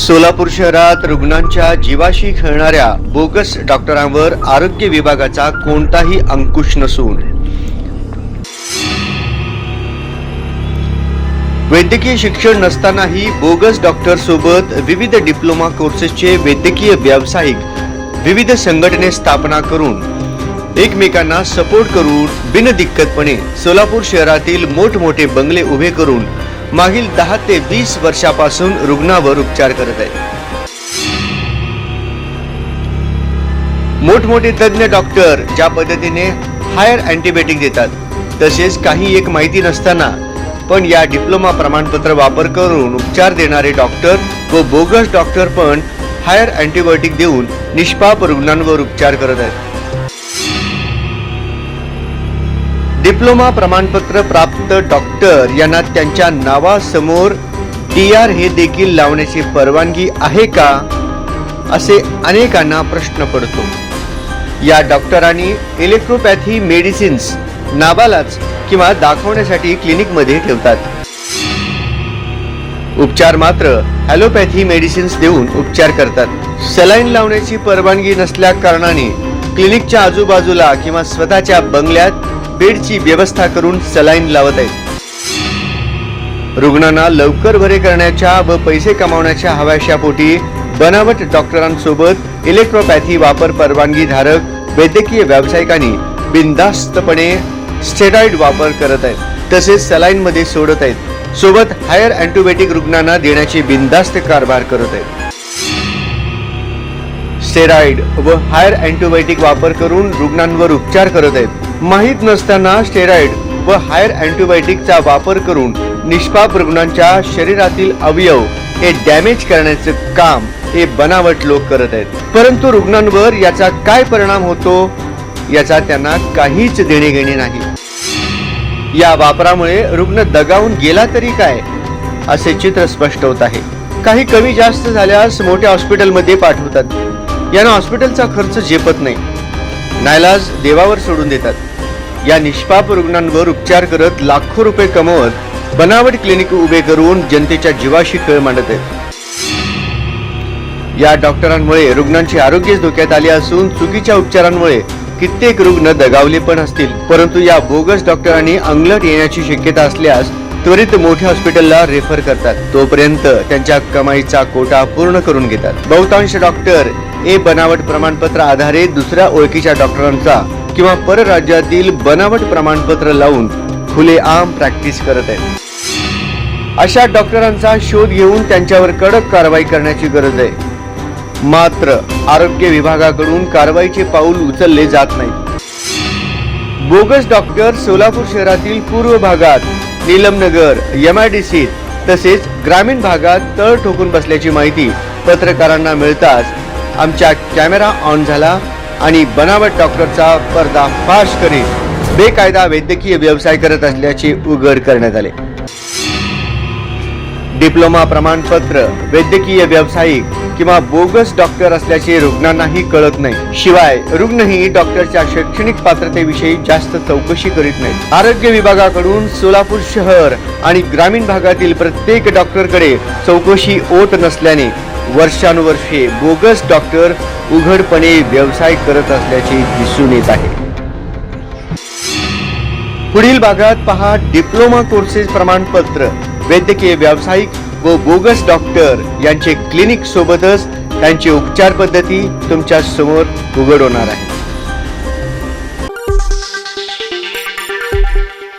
सोलापूर शहरात रुग्णांच्या जीवाशी खेळणाऱ्या बोगस डॉक्टरांवर आरोग्य विभागाचा कोणताही अंकुश नसून वैद्यकीय शिक्षण नसतानाही बोगस डॉक्टर सोबत विविध डिप्लोमा कोर्सेसचे वैद्यकीय व्यावसायिक विविध संघटने स्थापना करून एकमेकांना सपोर्ट करून बिनदिक्कतपणे सोलापूर शहरातील मोठमोठे बंगले उभे करून मागील 10 ते 20 वर्षापासून रुग्णावर उपचार करत आहेत। मोठमोठे तज्ञ डॉक्टर ज्या पद्धतीने हायर अँटीबायोटिक देतात तसेच काही एक माहिती नसताना पण या डिप्लोमा प्रमाणपत्र वापर करून उपचार देणारे डॉक्टर व बोगस डॉक्टर पण हायर अँटीबायोटिक देऊन निष्पाप रुग्णांवर उपचार करत आहेत। डिप्लोमा प्रमाणपत्र प्राप्त डॉक्टर यांना त्यांच्या नावासमोर DR हे देखील लावण्याची परवानगी आहे का असे अनेकांना प्रश्न पडतो। या डॉक्टरांनी इलेक्ट्रोपॅथी मेडिसिन्स नावालाच किंवा दाखवण्यासाठी क्लिनिक मध्ये ठेवतात। उपचार मात्र ॲलोपॅथी मेडिसिन्स देऊन उपचार करतात। सलाईन लावण्याची परवानगी नसल्या कारणाने क्लिनिकच्या आजूबाजूला किंवा स्वतःच्या बंगल्यात बेडची व्यवस्था करून सलाईन लावत आहेत। रुग्णांना लवकर बरे करण्याच्या व पैसे कमावण्याच्या हव्याशापोटी बनावट डॉक्टरांसोबत इलेक्ट्रोपॅथी वापर परवानगी धारक वैद्यकीय व्यावसायिकांनी बिनधास्तपणे स्टेरॉइड वापर करत आहेत तसेच सलाईन मध्ये सोडत आहेत। सोबत हायर अँटीबायोटिक रुग्णांना देण्याचे बिनधास्त कारभार करत आहेत। स्टेरॉइड व हायर अँटीबायोटिक वापर करून रुग्णांवर उपचार करत आहेत। माहित नसताना स्टेरॉइड व हायर अँटीबायोटिकचा वापर करून निष्पाप रुग्णांच्या शरीरातील अवयव हे डॅमेज करण्याचे काम हे बनावट लोक करत आहेत। परंतु रुग्णांवर याचा काय परिणाम होतो याचा त्यांना काहीच देणे घेणे नाही। या वापरामुळे रुग्ण दगावून गेला तरी काय असे चित्र स्पष्ट होत आहे। काही कमी जास्त झाल्यास मोठ्या हॉस्पिटलमध्ये पाठवतात। यांना हॉस्पिटलचा खर्च झेपत नाही, नाईलाज देवावर सोडून देतात। या निष्पाप रुग्णांवर उपचार करत लाखो रुपये कमवत बनावट क्लिनिक उभे करून जनतेच्या जीवाशी खेळ मांडत आहेत। या डॉक्टरांमुळे रुग्णांचे आरोग्य धोक्यात आले असून चुकीच्या उपचारांमुळे कित्येक रुग्ण दगावले पण असतील। परंतु या बोगस डॉक्टरांनी अंगलट येण्याची शक्यता असल्यास त्वरित मोठ्या हॉस्पिटलला रेफर करतात, तोपर्यंत त्यांच्या कमाईचा कोटा पूर्ण करून घेतात। बहुतांश डॉक्टर हे बनावट प्रमाणपत्र आधारे दुसऱ्या ओळखीच्या डॉक्टरांचा किंवा परराज्यातील बनावट प्रमाणपत्र लावून खुलेआम प्रॅक्टिस करत आहेत। अशा डॉक्टरांचा शोध घेऊन त्यांच्यावर कडक कारवाई करण्याची गरज आहे। मात्र आरोग्य विभागाकडून कारवाईचे पाऊल उचलले जात नाही। बोगस डॉक्टर सोलापूर शहरातील पूर्व भागात नीलमनगर MIDC तसेच ग्रामीण भागात तळ ठोकून बसल्याची माहिती पत्रकारांना मिळताच आमचा कॅमेरा ऑन झाला आणि बनावट डॉक्टरचा पर्दाफाश करीत बेकायदा वैद्यकीय व्यवसाय करत असल्याचे उघड करण्यात आले। डिप्लोमा प्रमाणपत्र वैद्यकीय व्यावसायिक किंवा बोगस डॉक्टर असल्याचे रुग्णांनाही कळत नाही। शिवाय रुग्णही डॉक्टरच्या शैक्षणिक पात्रतेविषयी जास्त चौकशी करीत नाहीत। आरोग्य विभागाकडून सोलापूर शहर आणि ग्रामीण भागातील प्रत्येक डॉक्टरकडे चौकशी ओट नसल्याने वर्षानुवर्षे बोगस डॉक्टर उघडपणे व्यवसाय करत असल्याचे दिसून येत आहे। पुढील भागात पहा डिप्लोमा कोर्सेस प्रमाणपत्र वैद्यकीय व्यावसायिक व बोगस डॉक्टर यांचे क्लिनिक सोबतच त्यांची उपचार पद्धती तुमच्या समोर उघड होणार आहे।